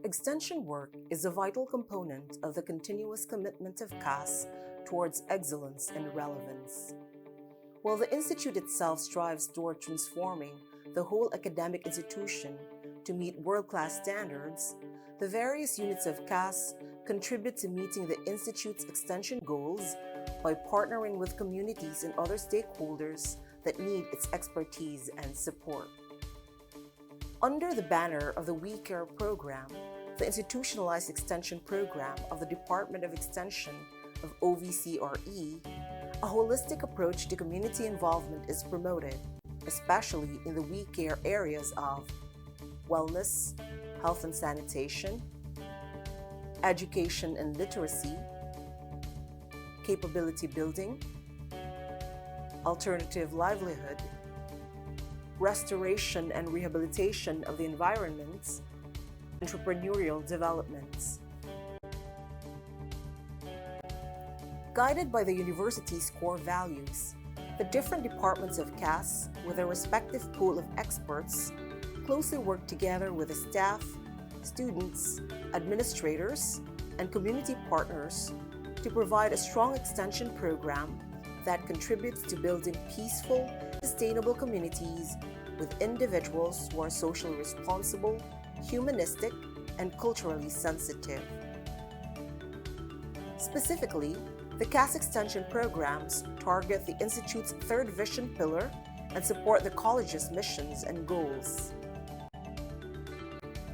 Extension work is a vital component of the continuous commitment of CAS towards excellence and relevance. While the Institute itself strives toward transforming the whole academic institution to meet world-class standards, the various units of CAS contribute to meeting the Institute's extension goals by partnering with communities and other stakeholders that need its expertise and support. Under the banner of the We Care program, the institutionalized extension program of the Department of Extension of OVCRE, a holistic approach to community involvement is promoted, especially in the We Care areas of wellness, health and sanitation, education and literacy, capability building, alternative livelihood, restoration and rehabilitation of the environment, entrepreneurial development. Guided by the university's core values, the different departments of CAS, with their respective pool of experts, closely work together with the staff, students, administrators, and community partners to provide a strong extension program that contributes to building peaceful, sustainable communities with individuals who are socially responsible, humanistic, and culturally sensitive. Specifically, the CAS extension programs target the Institute's third vision pillar and support the college's missions and goals.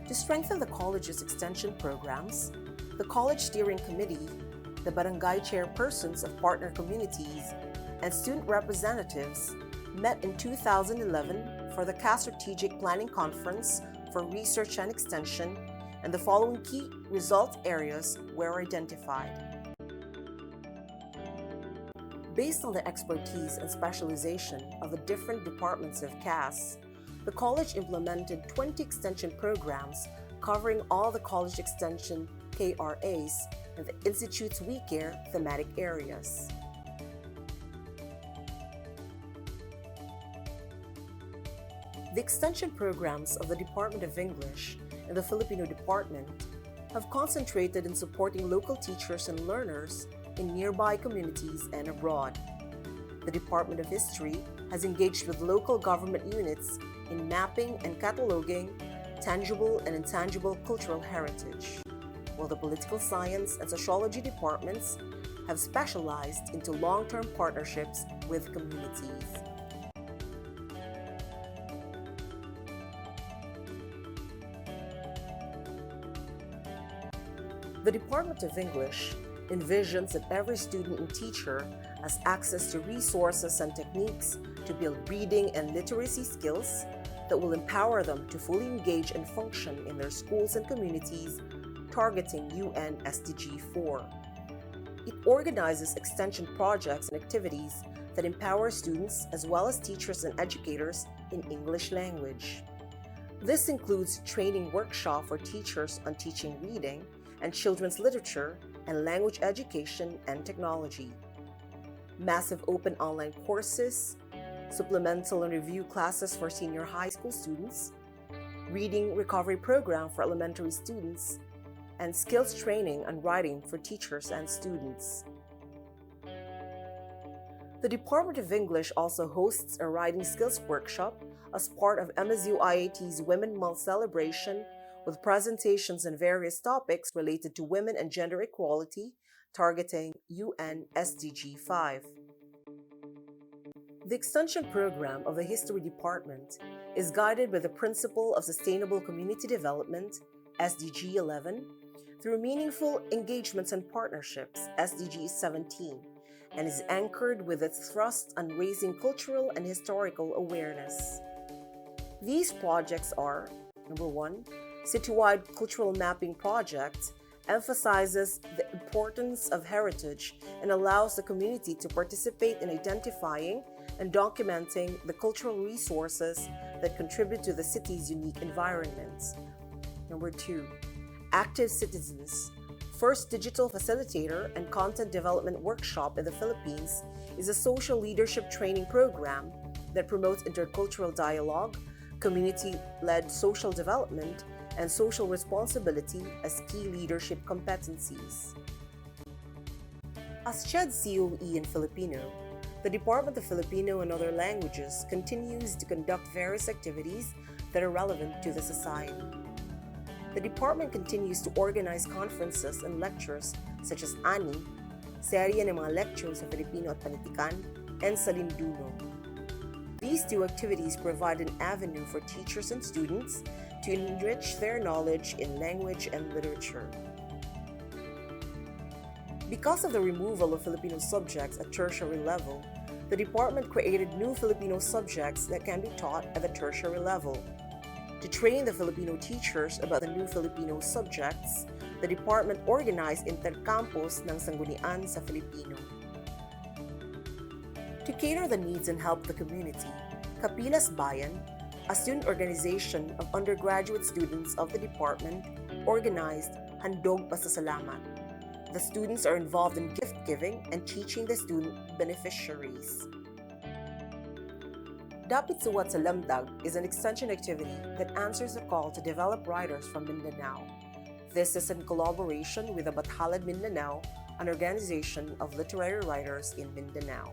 To strengthen the college's extension programs, the College Steering Committee, the barangay chairpersons of partner communities, and student representatives met in 2011 for the CAS Strategic Planning Conference for Research and Extension, and the following key result areas were identified. Based on the expertise and specialization of the different departments of CAS, the college implemented 20 extension programs covering all the college extension KRAs and the Institute's We Care thematic areas. The extension programs of the Department of English and the Filipino department have concentrated in supporting local teachers and learners in nearby communities and abroad. The Department of History has engaged with local government units in mapping and cataloging tangible and intangible cultural heritage, while the Political Science and Sociology departments have specialized into long-term partnerships with communities. The Department of English envisions that every student and teacher has access to resources and techniques to build reading and literacy skills that will empower them to fully engage and function in their schools and communities, targeting UN SDG 4. It organizes extension projects and activities that empower students as well as teachers and educators in English language. This includes training workshop for teachers on teaching reading and children's literature and language education and technology, massive open online courses, supplemental and review classes for senior high school students, reading recovery program for elementary students, and skills training and writing for teachers and students. The Department of English also hosts a writing skills workshop as part of MSU IAT's Women Month celebration, with presentations on various topics related to women and gender equality, targeting UN SDG 5. The extension program of the History Department is guided by the Principle of Sustainable Community Development, SDG 11, through meaningful engagements and partnerships, SDG 17, and is anchored with its thrust on raising cultural and historical awareness. These projects are, number 1, Citywide Cultural Mapping Project emphasizes the importance of heritage and allows the community to participate in identifying and documenting the cultural resources that contribute to the city's unique environment. Number 2, Active Citizens. First digital facilitator and content development workshop in the Philippines is a social leadership training program that promotes intercultural dialogue, community-led social development, and social responsibility as key leadership competencies. As CHED COE in Filipino, the Department of Filipino and Other Languages continues to conduct various activities that are relevant to the society. The department continues to organize conferences and lectures such as ANI, serye ng mga lectures sa Filipino at Panitikan, and Salinduno. These two activities provide an avenue for teachers and students to enrich their knowledge in language and literature. Because of the removal of Filipino subjects at tertiary level, the department created new Filipino subjects that can be taught at the tertiary level. To train the Filipino teachers about the new Filipino subjects, the department organized intercampus ng sanggunian sa Filipino. To cater the needs and help the community, Kapilas Bayan, a student organization of undergraduate students of the department, organized Handog Pasasalamat. The students are involved in gift giving and teaching the student beneficiaries. Dapit Suwat sa Lamdag is an extension activity that answers the call to develop writers from Mindanao. This is in collaboration with the Bathalad Mindanao, an organization of literary writers in Mindanao.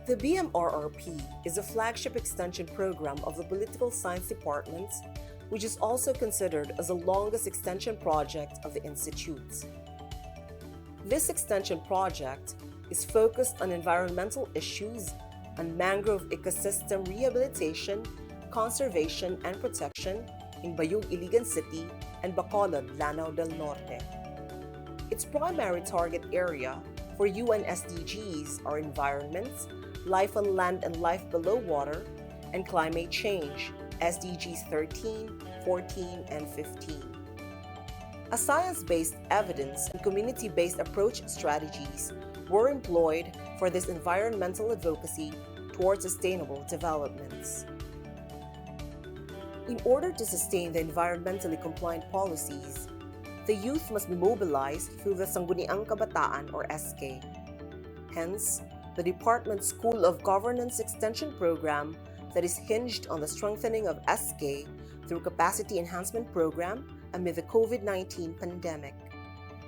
The BMRRP is a flagship extension program of the Political Science Department, which is also considered as the longest extension project of the Institute. This extension project is focused on environmental issues and mangrove ecosystem rehabilitation, conservation, and protection in Bayug, Iligan City and Bacolod, Lanao del Norte. Its primary target area for UN SDGs are environment, life on land and life below water, and climate change, SDGs 13, 14, and 15. A science-based evidence and community-based approach strategies were employed for this environmental advocacy towards sustainable developments. In order to sustain the environmentally compliant policies, the youth must be mobilized through the Sangguniang Kabataan or SK. Hence, the Department's School of Governance Extension Program that is hinged on the strengthening of SK through Capacity Enhancement Program amid the COVID-19 pandemic.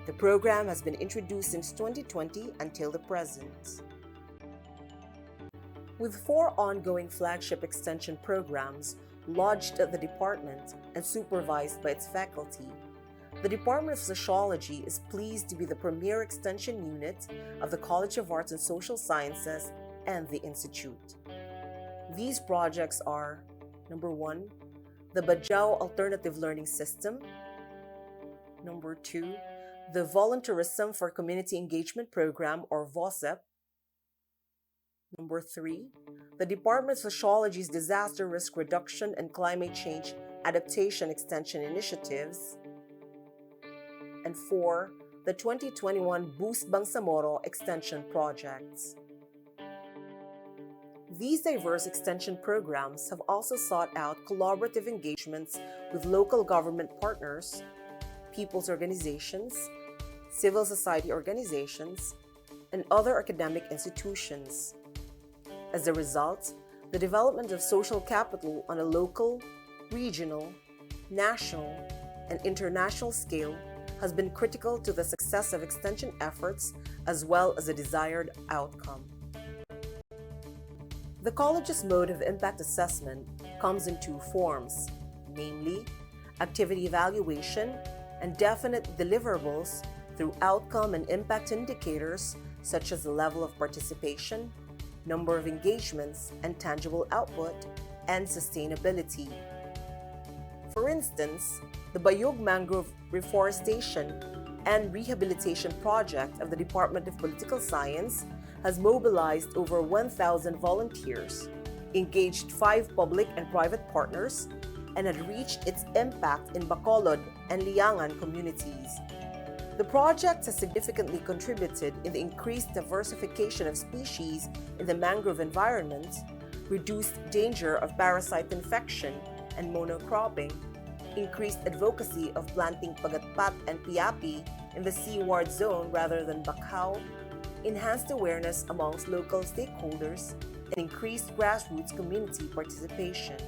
The program has been introduced since 2020 until the present. With 4 ongoing flagship extension programs lodged at the department and supervised by its faculty, the Department of Sociology is pleased to be the premier extension unit of the College of Arts and Social Sciences and the Institute. These projects are: number 1, the Bajau Alternative Learning System; number 2, the Volunteerism for Community Engagement Program or VOCEP; number 3, the Department of Sociology's Disaster Risk Reduction and Climate Change Adaptation Extension Initiatives; and 4, the 2021 Boost Bangsamoro Extension Projects. These diverse extension programs have also sought out collaborative engagements with local government partners, people's organizations, civil society organizations, and other academic institutions. As a result, the development of social capital on a local, regional, national, and international scale has been critical to the success of extension efforts as well as the desired outcome. The college's mode of impact assessment comes in 2 forms, namely activity evaluation and definite deliverables through outcome and impact indicators such as the level of participation, number of engagements, and tangible output, and sustainability. For instance, the Bayog Mangrove Reforestation and Rehabilitation Project of the Department of Political Science has mobilized over 1,000 volunteers, engaged 5 public and private partners, and had reached its impact in Bacolod and Liangan communities. The project has significantly contributed in the increased diversification of species in the mangrove environment, reduced danger of parasite infection and monocropping, increased advocacy of planting pagatpat and piapi in the seaward zone rather than bakhaw, enhanced awareness amongst local stakeholders, and increased grassroots community participation.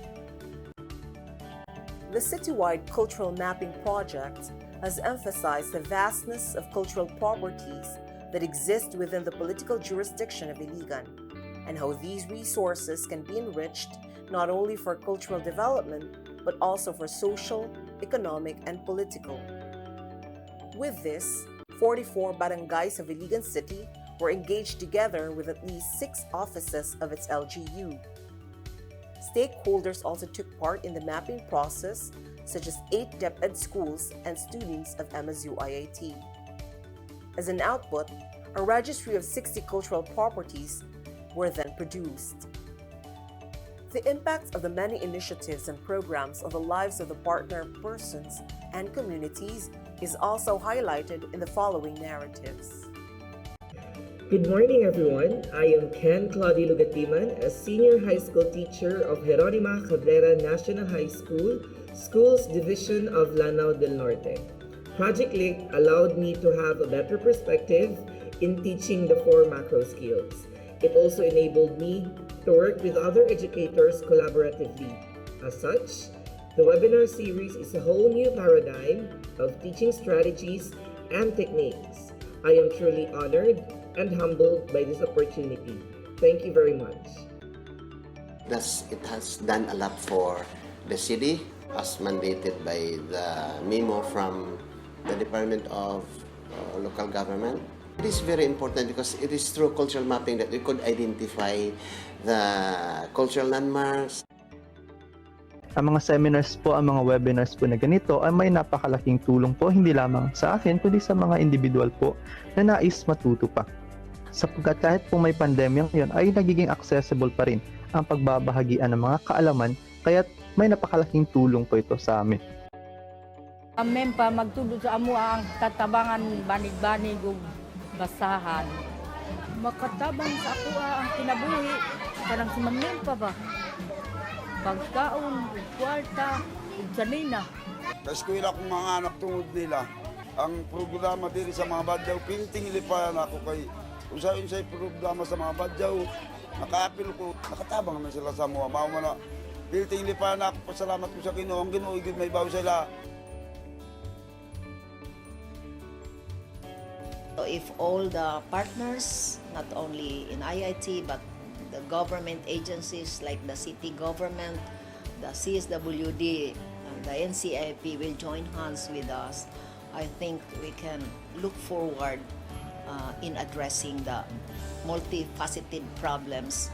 The citywide cultural mapping project has emphasized the vastness of cultural properties that exist within the political jurisdiction of Iligan, and how these resources can be enriched not only for cultural development, but also for social, economic, and political. With this, 44 barangays of Iligan City were engaged together with at least 6 offices of its LGU. Stakeholders also took part in the mapping process, such as 8 DepEd schools and students of MSU IIT. As an output, a registry of 60 cultural properties were then produced. The impact of the many initiatives and programs on the lives of the partner persons and communities is also highlighted in the following narratives. Good morning, everyone. I am Ken Claudio Lugatiman, a senior high school teacher of Jeronima Cabrera National High School, Schools Division of Lanao del Norte. Project Lake allowed me to have a better perspective in teaching the 4 macro skills. It also enabled me to work with other educators collaboratively. As such, the webinar series is a whole new paradigm of teaching strategies and techniques. I am truly honored and humbled by this opportunity. Thank you very much. It has done a lot for the city, as mandated by the memo from the Department of Local Government. It is very important because it is through cultural mapping that we could identify the cultural landmarks. Ang mga seminars po, ang mga webinars po na ganito ay may napakalaking tulong po hindi lamang sa akin kundi sa mga individual po na nais matuto pa. Sapagkat kahit po may pandemya ngayon ay nagiging accessible pa rin ang pagbabahagian ng mga kaalaman kaya't may napakalaking tulong po ito sa amin. Amen pa magtulog sa amo ang tatabangan banig-banig ug basahan. Makatabang sa ako ang kinabuhi parang si Mamen pa ba? Pagkaon, kwarta, sanina. Sa eskwela kong mga anak tungod nila, ang programa diri sa mga badyaw, pinting lipayan ako kay kung sa'yo programa sa mga badyaw, nakaapil ko, nakatabang naman sila sa mga mao na pinting lipayan ako, pasalamat ko sa Ginoo, ang Ginoo igid may bawo sila. So if all the partners, not only in IIT, but the government agencies like the city government, the CSWD, and the NCIP will join hands with us, I think we can look forward in addressing the multifaceted problems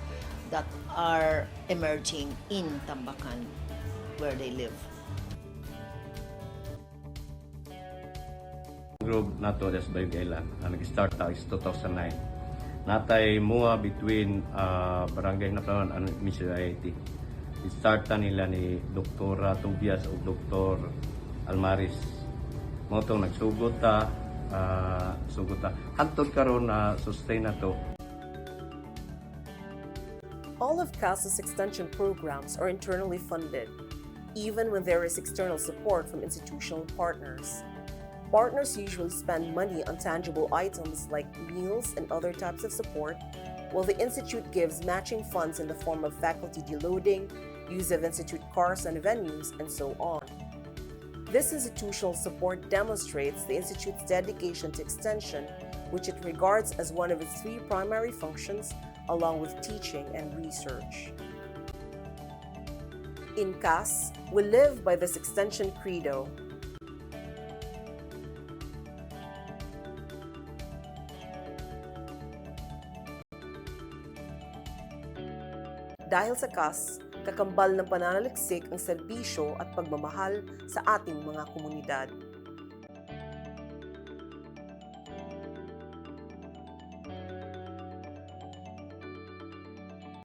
that are emerging in Tambacan, where they live. Group nato des Bayugelan nag-start is 2009. Natay mua between barangay na karon and Mission IIT. Start nila ni Dr. Tobias o Dr. Almaris. Mo tong nagsugod ta hangtod karon na sustain nato. All of CASA's extension programs are internally funded, even when there is external support from institutional partners. Partners usually spend money on tangible items like meals and other types of support, while the Institute gives matching funds in the form of faculty deloading, use of Institute cars and venues, and so on. This institutional support demonstrates the Institute's dedication to extension, which it regards as one of its 3 primary functions, along with teaching and research. In CAS, we live by this extension credo. Dahil sa CAS, kakambal ng pananaliksik ang serbisyo at pagmamahal sa ating mga komunidad.